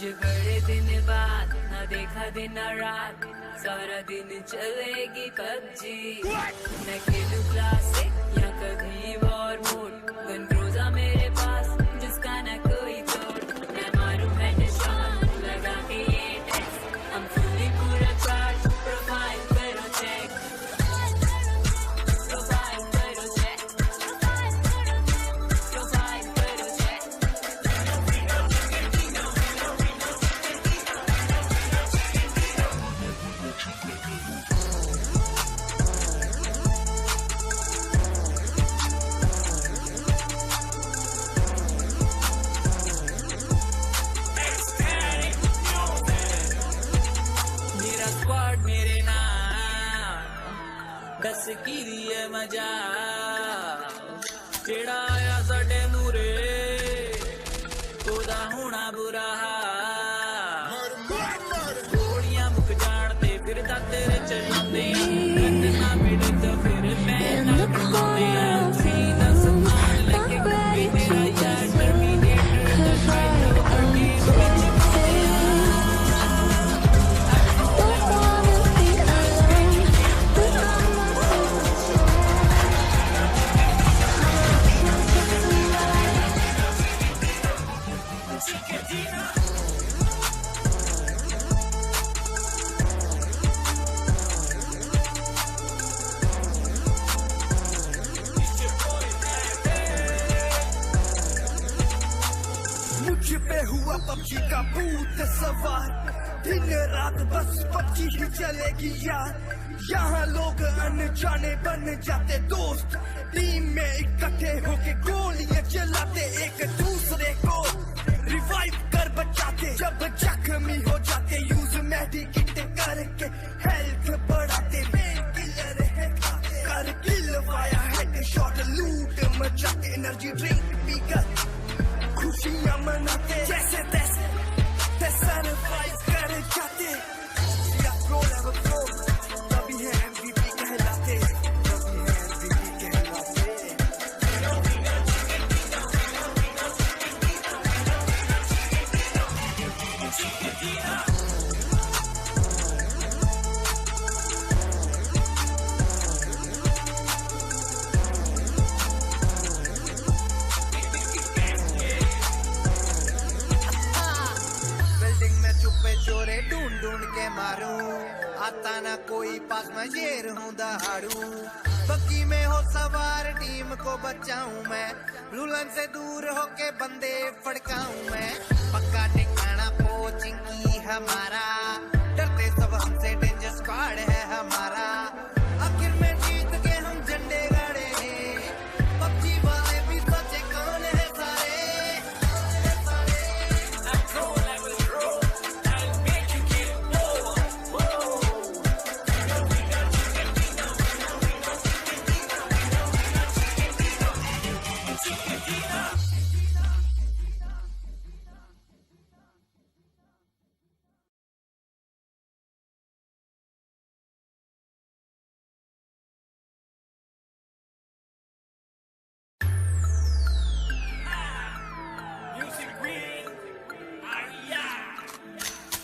आज बड़े दिन बाद ना देखा दिन रात, सारा दिन चलेगी पबजी। मैं खेलूं क्लासिक या कभी वॉर मोड, गन क्रूज़ा मेरे पास जिसका ना कोई तोड़। मैं मारूं हेडशॉट लगा के ये टेस्ट, हम फुली पूरा चार्ज। प्रोफाइल करो चेक, प्रोफाइल करो चेक, प्रोफाइल करो चेक। मेरा स्क्वाड मेरे नाम, दस की दिए मजा। जेड़ा आया साडे मूरे, ओदा होना बुरा हाल। गोलियां मुक जान ते फिर तेरे चलाने, ना मिले तो फिर मैं ना खड़काने। सीधा सामान लेके घूमे मेरा यार टर्मिनेटर द फाइटर करके बिच मुझ पे हुआ पबजी का भूत सवार, दिन रात बस पबजी ही चलेगी यार। यहाँ लोग अनजाने बन जाते दोस्त, टीम में इकट्ठे होके गोलियां चलाते, एक दूसरे को रिवाइव कर बचाते। जब जख्मी हो जाते यूज मेडिकेट करके हेल्थ बढ़ाते। मेन किलर है कर किल वाया हेडशॉट, लूट मचाते, एनर्जी ड्रिंक पीकर खुशियां मनाते। जैसे तैसे सरवाइव कर जाते। या प्रो लेवल प्रो, तभी है MVP कहलाते, तभी है MVP कहलाते। बिल्डिंग में चुपे चोरे ढूंढ ढूंढ के मारूं, आता ना कोई पास में शेर हूं दहाड़ू। बग्गी में हो सवार टीम को बचाऊं मैं, रुलन से दूर होके बंदे फड़काऊं मैं। पक्का ठिकाना कोचिंग की हमारा, डरते सब हमसे, डेंजर स्क्वाड है हमारा। आखिर में जीत के हम झंडे गाड़े, पबजी वाले भी सोचे कौन है सारे।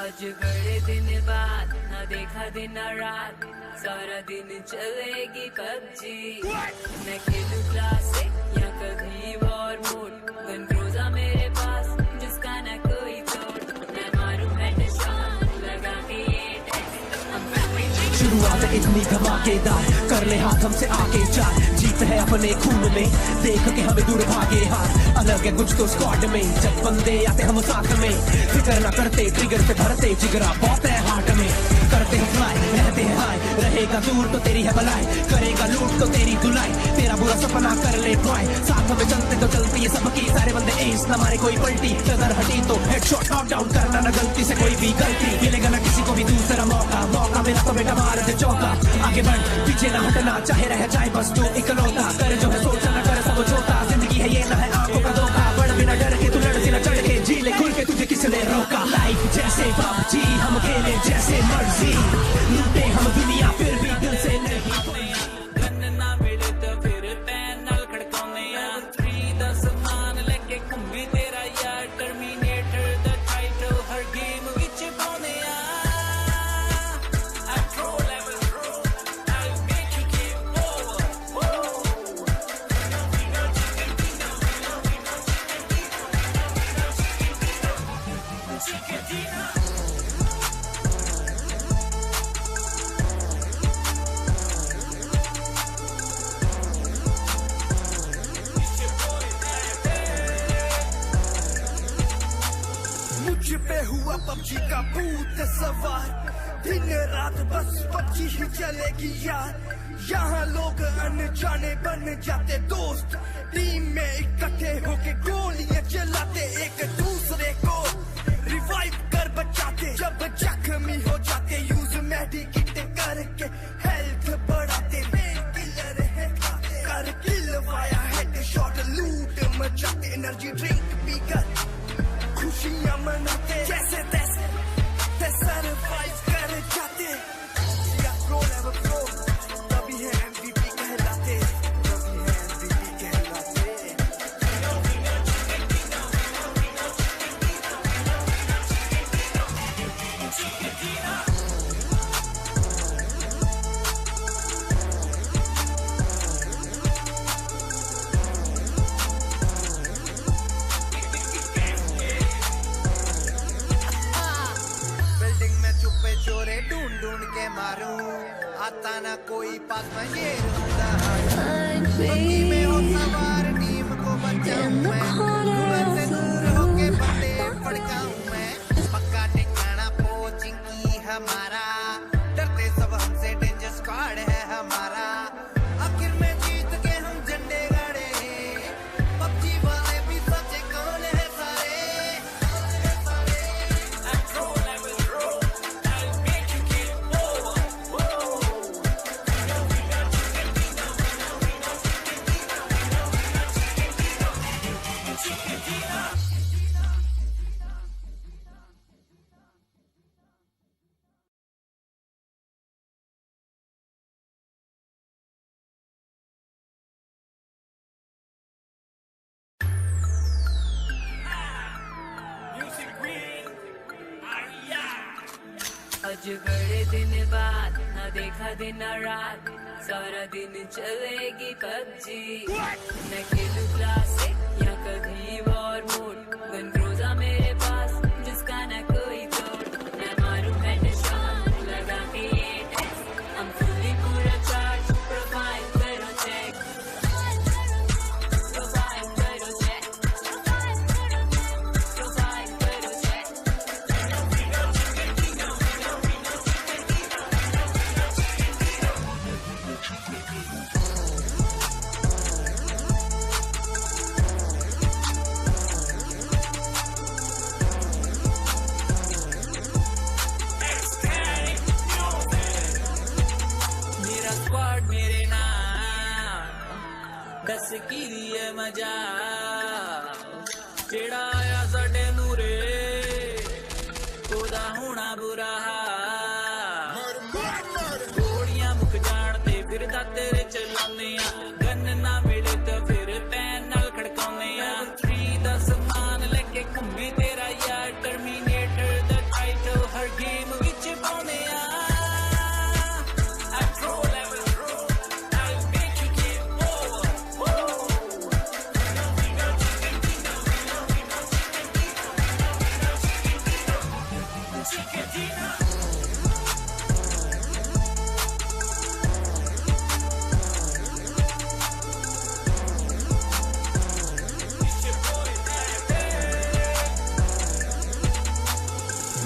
आज बड़े दिन बाद ना देखा दिन रात, सारा दिन चलेगी पबजी। मैं खेलूं क्लासिक या कभी वॉर मोड, गन क्रूज़ा मेरे पास जिसका ना कोई तोड़। मैं मारूं हेडशॉट लगा के ये टेस्ट, हम शुरुआत इतनी धमाकेदार, कर ले हाथ हमसे आगे चार। जीत है अपने खून में, देख के हमें दूर भागे हार। अलग है कुछ तो स्क्वाड में, जब बंदे आते हम साथ में। फिक्र ना करते ट्रिगर पे भरते, जिगरा बहुत है हार्ट में। करते हैं फ्लाई रहते हैं हाई, रहेगा दूर तो तेरी है भलाई, करेगा लूट तो तेरी धुलाई। तेरा बुरा सपना कर ले ट्राई, साथ में चलते तो चलती है सबकी। सारे बंदे एस न मारे कोई पलटी, नजर हटी तो हेडशॉट नॉक डाउन करना ना गलती से कोई भी गलती। मिलेगा ना किसी को भी दूसरा मौका, मौका मिला तो बेटा मार दे चौका। आगे बढ़ पीछे ना हटना, चाहे रह जाए बस तू इकलौता। कर जो है सोचा ना कर सब छोटा, जिंदगी है ये ना है आंखों का धोखा। बढ़ बिना डर के तू लड़ से ना चढ़ के, जी ले खुल के तुझे किसने रोका। लाइफ जैसे पबजी हम खेले जैसे मर्जी, लूटे हम दुनिया फिर भी दिल से नहीं कोई। गन ना मिले तो फिर पैन नाल खड़काउने। फ्री दा सामान लेके घूमे तेरा यार टर्मिनेटर द फाइटर हर पे हुआ पबजी का भूत सवार, दिन रात बस पबजी ही चलेगी यार। यहाँ लोग अनजाने बन जाते दोस्त, टीम में इकट्ठे होके गोलियां चलाते, एक दूसरे को रिवाइव कर बचाते, जब जख्मी हो जाते यूज मेडिकेट करके हेल्थ बढ़ाते। किलर है कर किल वाया हेड शॉट, लूट मचाते, एनर्जी ड्रिंक पीकर खुशियां मनाते, जैसे तैसे सरवाइव कर जाते। या प्रो लेवल प्रो तभी है MVP कहलाते, तभी है MVP कहलाते। बिल्डिंग में छुपे चोरे ढूंढ ढूंढ के मारूं, आता ना कोई पास में ये रूंगा बग्गी में हो सवार, टीम को बचाऊं मैं, दुल्हन से दूर होके बंदे फड़काऊं मैं। पक्का ठिकाना पोचिंग की हमारा, डरते सब हमसे, डेंजर स्क्वाड है हमारा। आखिर में जीत के हम झंडे गाड़े, पबजी वाले भी सच्चे कौन है सारे। आज बड़े दिन बाद न देखा दिन रात, सारा दिन चलेगी पबजी। मैं खेलूं क्लासिक या कभी वॉर मोड, गन क्रूज़ा मेरे पास जिसका न कोई तोड़। मैं मारूं हेडशॉट लगा के ये टेस्ट, हम फुली पूरा चार्ज, प्रोफाइल करो चेक, प्रोफाइल करो चेक, प्रोफाइल करो चेक। मेरा स्क्वाड मेरे नाम, दस की दिए मजा, जेड़ा आया साडे नूरे, ओदा होना बुरा हाल। गोलियां मुक जान ते फिर तेरे चलाने आ, गन ना मिले तो फिर पैन नाल खड़काउने आ। 3 दा समान लेके घूमे तेरा यार, टर्मिनेटर दा टाइटल हर गेम विच पाउने आ।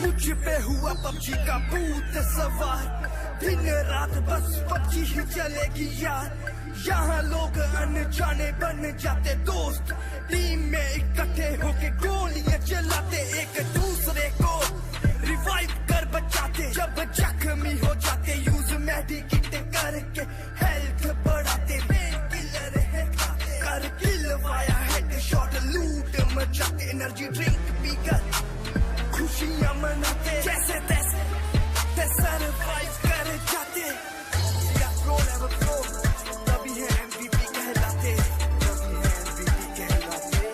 मुझ पे हुआ पबजी का भूत सवार, दिन रात बस पबजी ही चलेगी यार। यहाँ लोग अनजाने बन जाते दोस्त, टीम में इकट्ठे होके गोलियां चलाते, एक दूसरे को रिवाइव कर बचाते, जब जख्मी हो जाते यूज मेडिकेट करके हेल्थ बढ़ाते। किलर है कर किल वाया हेड शॉट, लूट मचाते, एनर्जी ड्रिंक पीकर खुशियां मनाते, जैसे तैसे सरवाइव कर जाते। या प्रो लेवल प्रो तभी है MVP कहलाते, तभी है MVP कहलाते।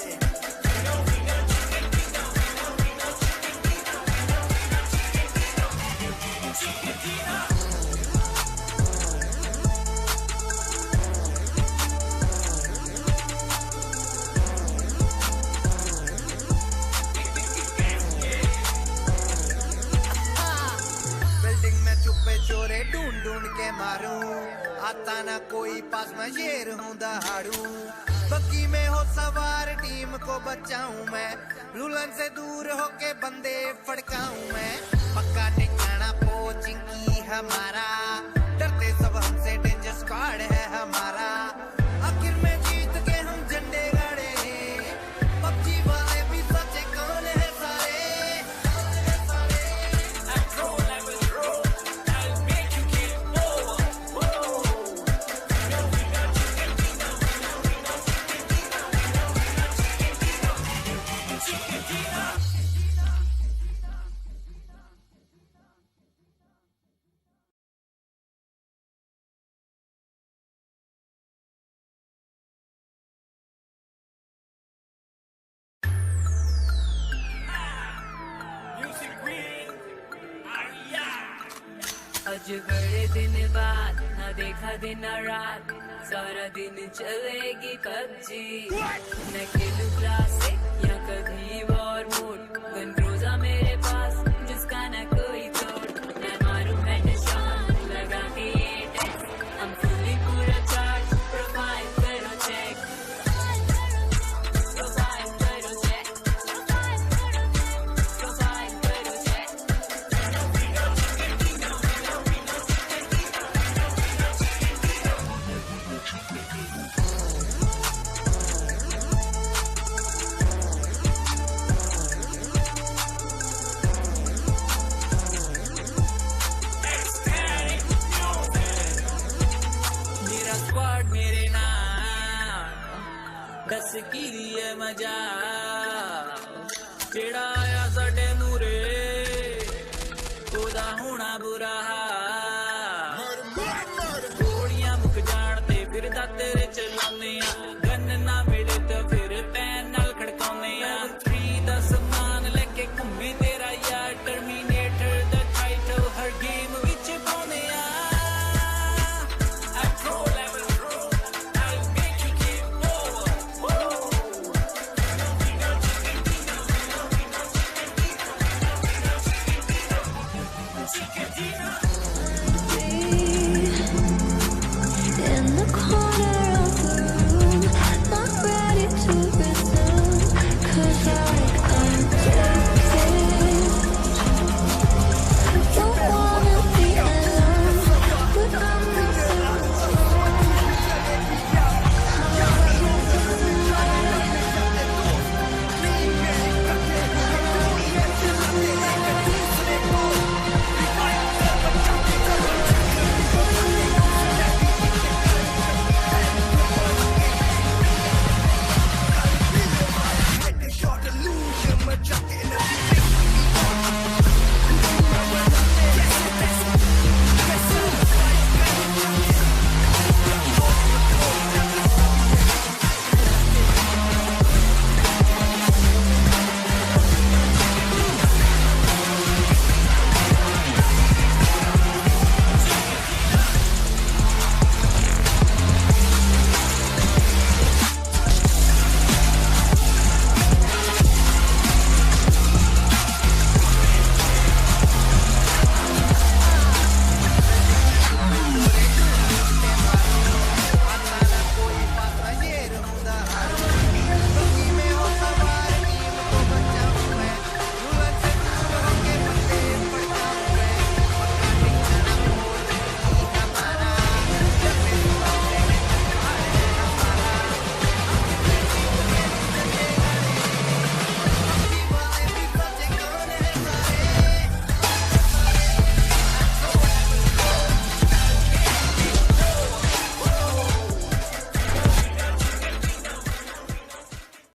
पता ना कोई पास में शेर हूँ दहाड़ू बग्गी में हो सवार टीम को बचाऊं मैं रुलन से दूर होके बंदे फड़काऊं मैं पक्का ठिकाना पोचिंग की हमारा डरते सब हमसे डेंजर स्क्वाड है हमारा आखिर में जीत के हम झंडे गाड़े पबजी वाले भी सच्चे कौन है सारे आज बड़े दिन बाद ना देखा दिन ना रात सारा दिन चलेगी पबजी न खेलूं क्लासिक या कभी वॉर मोड गन क्रूज़र मेरे पास जिसका न कोई तोड़ मैं मारूं हेडशॉट लगा के ये टेक्स हम फुली पूरा चार्ज प्रोफाइल करो चेक प्रोफाइल करो चेक प्रोफाइल करो चेक मेरे नाम दस की लिए मजा जेड़ा आया साडे मूरे ओदा होना बुरा गोलियां मुक जान ते फिर तेरे चलाने